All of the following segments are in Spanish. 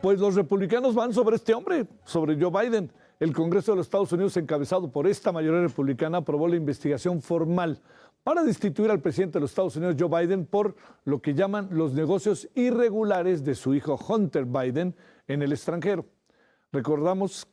Pues los republicanos van sobre este hombre, sobre Joe Biden. El Congreso de los Estados Unidos, encabezado por esta mayoría republicana, aprobó la investigación formal para destituir al presidente de los Estados Unidos, Joe Biden, por lo que llaman los negocios irregulares de su hijo Hunter Biden en el extranjero. Le recordamos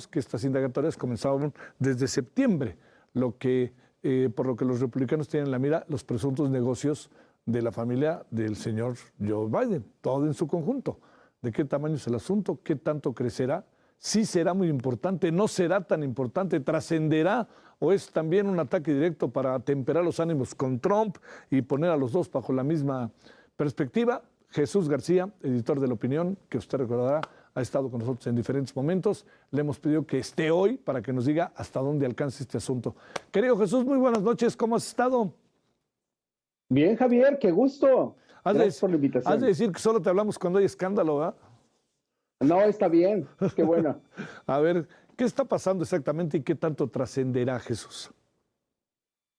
que estas indagatorias comenzaron desde septiembre, por lo que los republicanos tienen en la mira los presuntos negocios de la familia del señor Joe Biden, todo en su conjunto. ¿De qué tamaño es el asunto? ¿Qué tanto crecerá? ¿Sí será muy importante? ¿No será tan importante? ¿Trascenderá? ¿O es también un ataque directo para atemperar los ánimos con Trump y poner a los dos bajo la misma perspectiva? Jesús García, editor de La Opinión, que usted recordará, ha estado con nosotros en diferentes momentos. Le hemos pedido que esté hoy para que nos diga hasta dónde alcanza este asunto. Querido Jesús, muy buenas noches. ¿Cómo has estado? Bien, Javier, qué gusto. Gracias por la invitación. Has de decir que solo te hablamos cuando hay escándalo, ¿verdad? No, está bien. Qué bueno. A ver, ¿qué está pasando exactamente y qué tanto trascenderá, Jesús?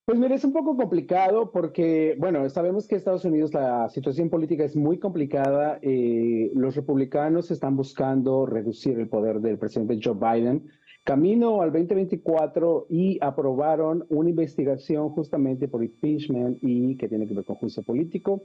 Pues mire, es un poco complicado porque, bueno, sabemos que en Estados Unidos la situación política es muy complicada. Los republicanos están buscando reducir el poder del presidente Joe Biden camino al 2024 y aprobaron una investigación justamente por impeachment y que tiene que ver con juicio político.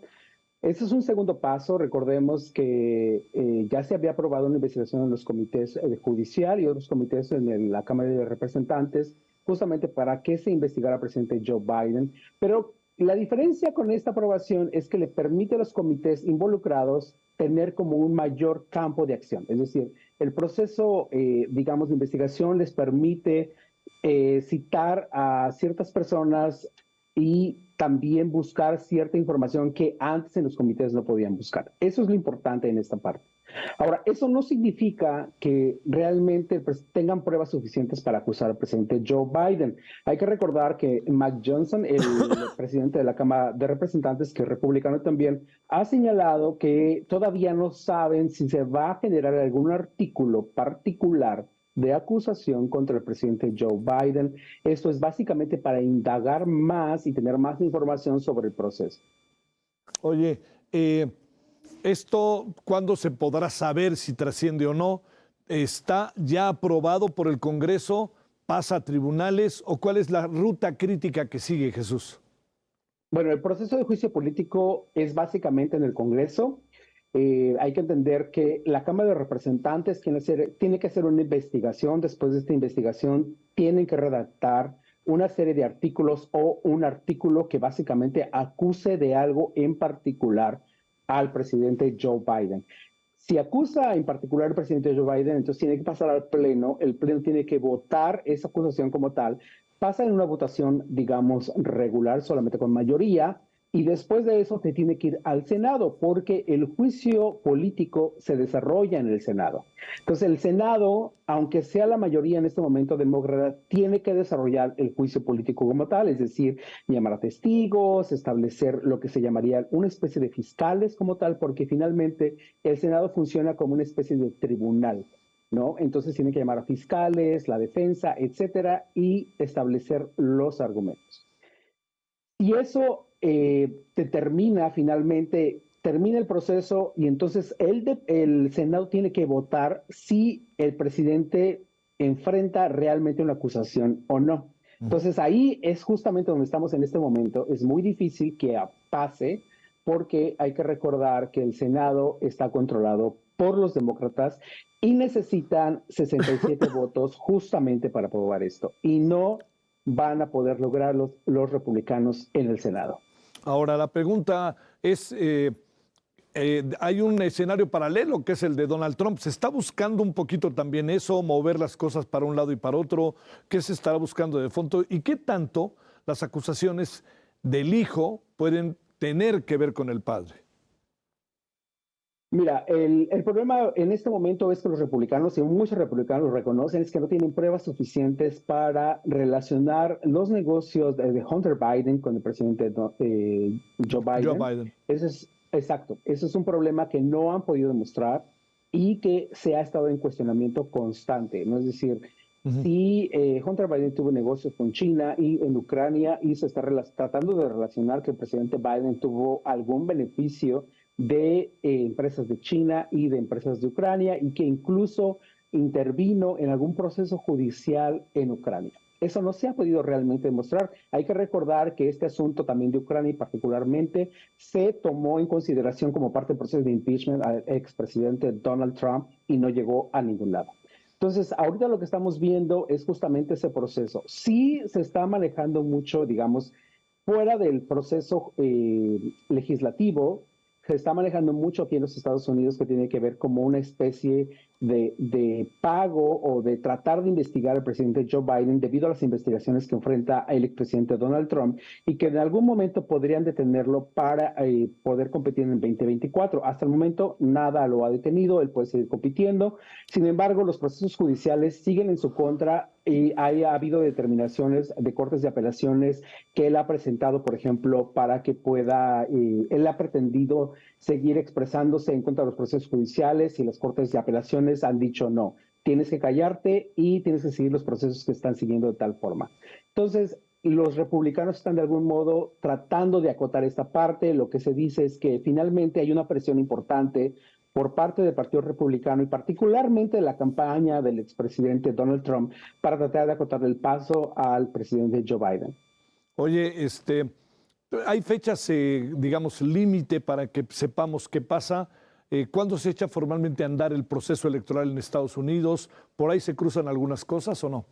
Este es un segundo paso. Recordemos que ya se había aprobado una investigación en los comités judicial y otros comités en la Cámara de Representantes, justamente para que se investigara al presidente Joe Biden. Pero la diferencia con esta aprobación es que le permite a los comités involucrados tener como un mayor campo de acción. Es decir, el proceso, digamos, de investigación les permite citar a ciertas personas y también buscar cierta información que antes en los comités no podían buscar. Eso es lo importante en esta parte. Ahora, eso no significa que realmente tengan pruebas suficientes para acusar al presidente Joe Biden. Hay que recordar que Mike Johnson, el presidente de la Cámara de Representantes, que es republicano también, ha señalado que todavía no saben si se va a generar algún artículo particular de acusación contra el presidente Joe Biden. Esto es básicamente para indagar más y tener más información sobre el proceso. Oye, ¿esto cuándo se podrá saber si trasciende o no? ¿Está ya aprobado por el Congreso? ¿Pasa a tribunales? ¿O cuál es la ruta crítica que sigue, Jesús? Bueno, el proceso de juicio político es básicamente en el Congreso. Hay que entender que la Cámara de Representantes tiene que hacer una investigación. Después de esta investigación, tienen que redactar una serie de artículos o un artículo que básicamente acuse de algo en particular al presidente Joe Biden. Si acusa en particular al presidente Joe Biden, entonces tiene que pasar al Pleno. El Pleno tiene que votar esa acusación como tal. Pasa en una votación, digamos, regular, solamente con mayoría. Y después de eso te tiene que ir al Senado, porque el juicio político se desarrolla en el Senado. Entonces el Senado, aunque sea la mayoría en este momento demócrata, tiene que desarrollar el juicio político como tal, es decir, llamar a testigos, establecer lo que se llamaría una especie de fiscales como tal, porque finalmente el Senado funciona como una especie de tribunal, ¿no? Entonces tiene que llamar a fiscales, la defensa, etcétera, y establecer los argumentos. Y eso termina el proceso y entonces el Senado tiene que votar si el presidente enfrenta realmente una acusación o no. Entonces ahí es justamente donde estamos en este momento. Es muy difícil que pase porque hay que recordar que el Senado está controlado por los demócratas y necesitan 67 votos justamente para aprobar esto. Y no van a poder lograr los republicanos en el Senado. Ahora, la pregunta es, hay un escenario paralelo que es el de Donald Trump. ¿Se está buscando un poquito también eso, mover las cosas para un lado y para otro? ¿Qué se estará buscando de fondo? ¿Y qué tanto las acusaciones del hijo pueden tener que ver con el padre? Mira, el problema en este momento es que los republicanos, y muchos republicanos lo reconocen, es que no tienen pruebas suficientes para relacionar los negocios de Hunter Biden con el presidente Joe Biden. Eso es exacto. Eso es un problema que no han podido demostrar y que se ha estado en cuestionamiento constante, ¿no? Es decir, si Hunter Biden tuvo negocios con China y en Ucrania y se está tratando de relacionar que el presidente Biden tuvo algún beneficio de empresas de China y de empresas de Ucrania y que incluso intervino en algún proceso judicial en Ucrania. Eso no se ha podido realmente demostrar. Hay que recordar que este asunto también de Ucrania y particularmente se tomó en consideración como parte del proceso de impeachment al expresidente Donald Trump y no llegó a ningún lado. Entonces, ahorita lo que estamos viendo es justamente ese proceso. Sí se está manejando mucho, digamos, fuera del proceso legislativo, se está manejando mucho aquí en los Estados Unidos que tiene que ver como una especie de pago o de tratar de investigar al presidente Joe Biden debido a las investigaciones que enfrenta el expresidente Donald Trump y que en algún momento podrían detenerlo para poder competir en el 2024. Hasta el momento nada lo ha detenido, él puede seguir compitiendo. Sin embargo, los procesos judiciales siguen en su contra y ha habido determinaciones de cortes de apelaciones que él ha presentado, por ejemplo, para que pueda, él ha pretendido seguir expresándose en contra de los procesos judiciales y las cortes de apelaciones han dicho no, tienes que callarte y tienes que seguir los procesos que están siguiendo de tal forma. Entonces, los republicanos están de algún modo tratando de acotar esta parte. Lo que se dice es que finalmente hay una presión importante por parte del Partido Republicano y particularmente de la campaña del expresidente Donald Trump para tratar de acotar el paso al presidente Joe Biden. Oye, hay fechas, digamos, límite para que sepamos qué pasa. ¿Cuándo se echa formalmente a andar el proceso electoral en Estados Unidos? ¿Por ahí se cruzan algunas cosas o no?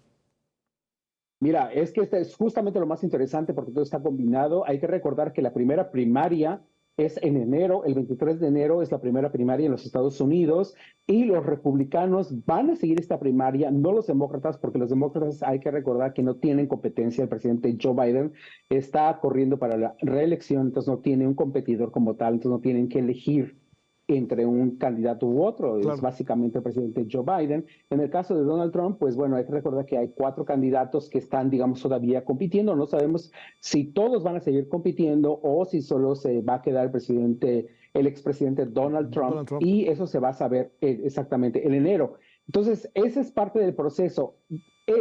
Mira, es que este es justamente lo más interesante porque todo está combinado. Hay que recordar que la primera primaria es en enero, el 23 de enero es la primera primaria en los Estados Unidos y los republicanos van a seguir esta primaria, no los demócratas, porque los demócratas hay que recordar que no tienen competencia. El presidente Joe Biden está corriendo para la reelección, entonces no tiene un competidor como tal, entonces no tienen que elegir entre un candidato u otro, Claro. es básicamente el presidente Joe Biden. En el caso de Donald Trump, pues bueno, hay que recordar que hay 4 candidatos que están, digamos, todavía compitiendo. No sabemos si todos van a seguir compitiendo o si solo se va a quedar el expresidente Donald Trump, y eso se va a saber exactamente en enero. Entonces, esa es parte del proceso.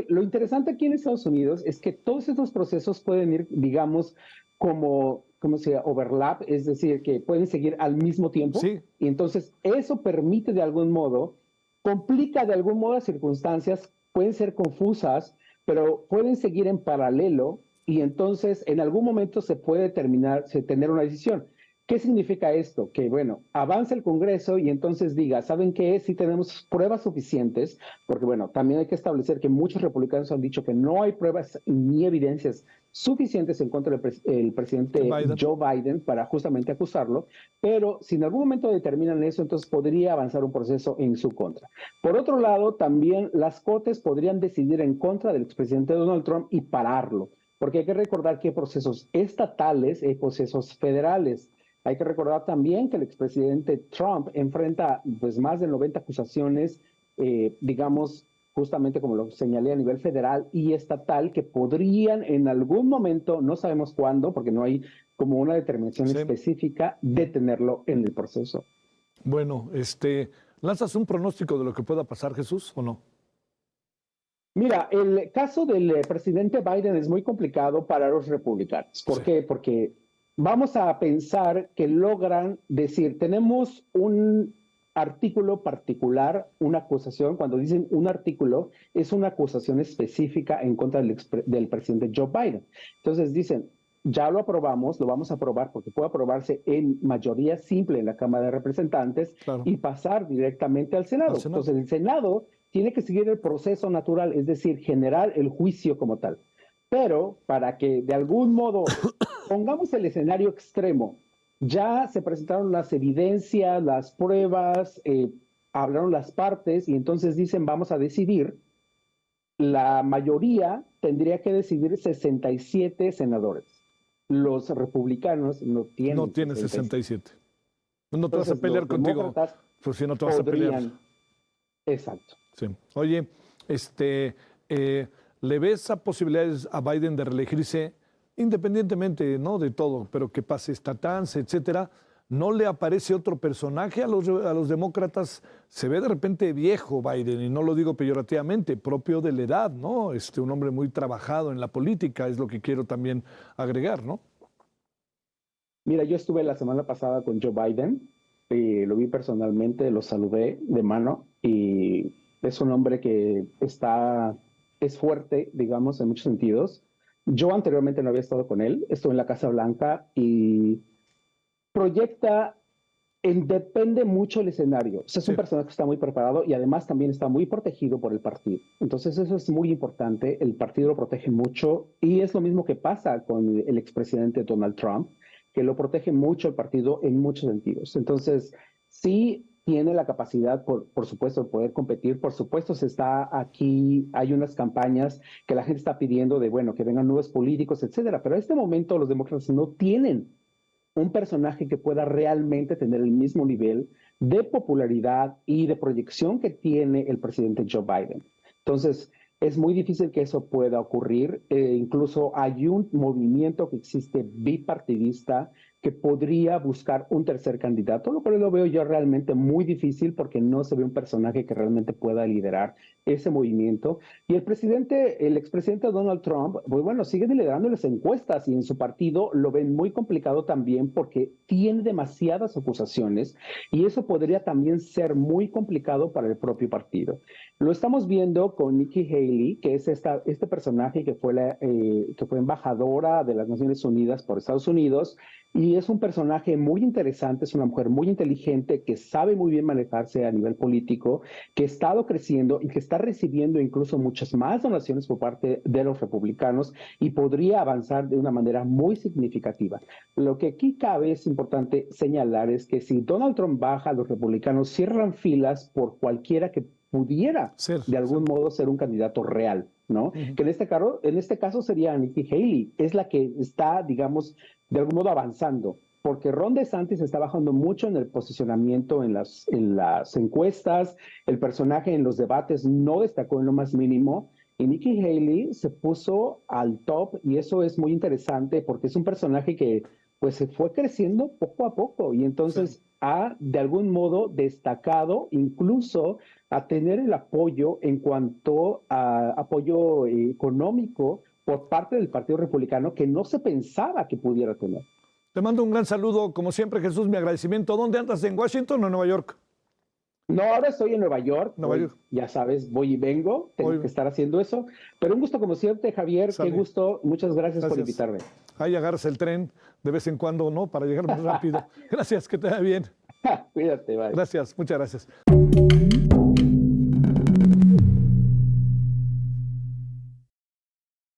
Lo interesante aquí en Estados Unidos es que todos estos procesos pueden ir, digamos, como se llama? Overlap, es decir, que pueden seguir al mismo tiempo. Sí. Y entonces eso permite de algún modo, complica de algún modo las circunstancias, pueden ser confusas, pero pueden seguir en paralelo y entonces en algún momento se puede tener una decisión. ¿Qué significa esto? Que, bueno, avanza el Congreso y entonces diga, ¿saben qué? Si tenemos pruebas suficientes, porque, bueno, también hay que establecer que muchos republicanos han dicho que no hay pruebas ni evidencias suficientes en contra del presidente Joe Biden para justamente acusarlo, pero si en algún momento determinan eso, entonces podría avanzar un proceso en su contra. Por otro lado, también las Cortes podrían decidir en contra del expresidente Donald Trump y pararlo, porque hay que recordar que hay procesos estatales y procesos federales. Hay que recordar también que el expresidente Trump enfrenta pues, más de 90 acusaciones, digamos, justamente como lo señalé a nivel federal y estatal, que podrían en algún momento, no sabemos cuándo, porque no hay como una determinación específica, detenerlo en el proceso. Bueno, ¿lanzas un pronóstico de lo que pueda pasar, Jesús, o no? Mira, el caso del presidente Biden es muy complicado para los republicanos. ¿Por qué? Porque vamos a pensar que logran decir, tenemos un artículo particular, una acusación. Cuando dicen un artículo, es una acusación específica en contra del presidente Joe Biden. Entonces dicen, ya lo aprobamos, lo vamos a aprobar porque puede aprobarse en mayoría simple en la Cámara de Representantes y pasar directamente al Senado. Entonces el Senado tiene que seguir el proceso natural, es decir, generar el juicio como tal. Pero para que de algún modo pongamos el escenario extremo, ya se presentaron las evidencias, las pruebas, hablaron las partes y entonces dicen vamos a decidir. La mayoría tendría que decidir 67 senadores. Los republicanos no tienen, no tienen 67. No te vas a pelear contigo, pues si no te vas a pelear. Exacto. Sí. Oye, ¿le ves a posibilidades a Biden de reelegirse independientemente, ¿no?, de todo, pero que pase esta tanda, etcétera? ¿No le aparece otro personaje a los demócratas? Se ve de repente viejo Biden, y no lo digo peyorativamente, propio de la edad, ¿no? Un hombre muy trabajado en la política, es lo que quiero también agregar, ¿no? Mira, yo estuve la semana pasada con Joe Biden lo vi personalmente, lo saludé de mano y es un hombre que es fuerte, digamos, en muchos sentidos. Yo anteriormente no había estado con él, estuve en la Casa Blanca y proyecta, depende mucho el escenario. O sea, es un Sí. personaje que está muy preparado y además también está muy protegido por el partido. Entonces eso es muy importante, el partido lo protege mucho y es lo mismo que pasa con el expresidente Donald Trump, que lo protege mucho el partido en muchos sentidos. Entonces, sí tiene la capacidad, por supuesto, de poder competir. Por supuesto, se está aquí, hay unas campañas que la gente está pidiendo de, bueno, que vengan nuevos políticos, etcétera. Pero en este momento los demócratas no tienen un personaje que pueda realmente tener el mismo nivel de popularidad y de proyección que tiene el presidente Joe Biden. Entonces, es muy difícil que eso pueda ocurrir. Incluso hay un movimiento que existe bipartidista que podría buscar un tercer candidato, lo cual lo veo yo realmente muy difícil porque no se ve un personaje que realmente pueda liderar ese movimiento. Y el expresidente Donald Trump, pues bueno, sigue liderando las encuestas y en su partido lo ven muy complicado también porque tiene demasiadas acusaciones y eso podría también ser muy complicado para el propio partido. Lo estamos viendo con Nikki Haley, que es este personaje que fue embajadora de las Naciones Unidas por Estados Unidos y es un personaje muy interesante, es una mujer muy inteligente que sabe muy bien manejarse a nivel político, que ha estado creciendo y que está recibiendo incluso muchas más donaciones por parte de los republicanos y podría avanzar de una manera muy significativa. Lo que aquí cabe es importante señalar es que si Donald Trump baja, los republicanos cierran filas por cualquiera que pudiera Ser, de ser. algún modo ser un candidato real, ¿no? Que en este caso sería Nikki Haley, es la que está, digamos, de algún modo avanzando, porque Ron DeSantis está bajando mucho en el posicionamiento en las encuestas, el personaje en los debates no destacó en lo más mínimo, y Nikki Haley se puso al top y eso es muy interesante porque es un personaje que pues se fue creciendo poco a poco y Sí. entonces ha de algún modo destacado incluso a tener el apoyo en cuanto a apoyo económico por parte del Partido Republicano que no se pensaba que pudiera tener. Te mando un gran saludo, como siempre, Jesús, mi agradecimiento. ¿Dónde andas? ¿En Washington o en Nueva York? No, ahora estoy en Nueva York, Nueva York. ya sabes, voy y vengo, tengo Hoy que estar haciendo eso, pero un gusto como siempre, Javier, qué sale. gusto, muchas gracias por Gracias. invitarme. Ahí agarras el tren de vez en cuando, ¿no? Para llegar más rápido. Gracias, que te vaya bien. Cuídate, bye. Gracias, muchas gracias.